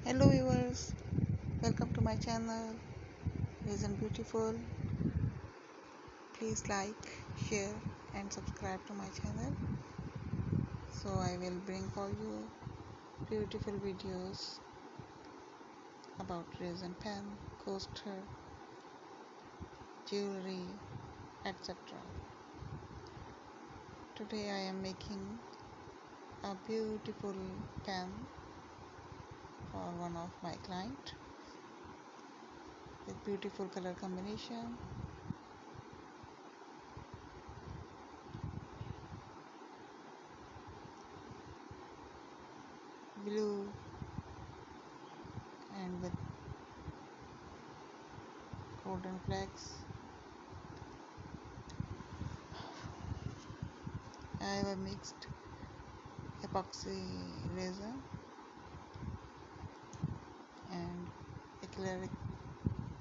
Hello viewers, welcome to my channel Resin Beautiful. Please like, share and subscribe to my channel. So I will bring for you beautiful videos about resin pen, coaster, jewelry, etc. Today I am making a beautiful pen for one of my client with beautiful color combination. Blue and with golden flecks. I have a mixed epoxy resin and acrylic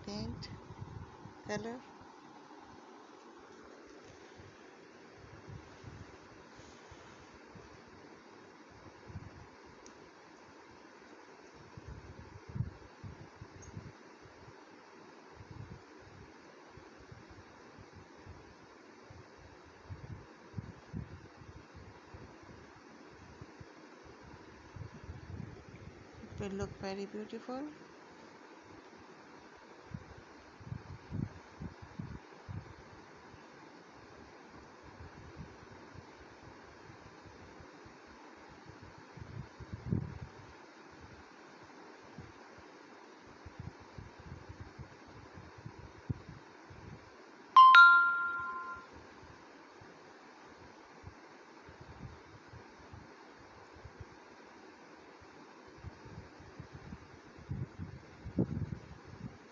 paint color. It will look very beautiful.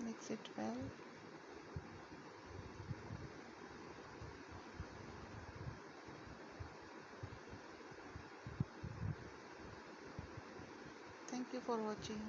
Mix it well. Thank you for watching.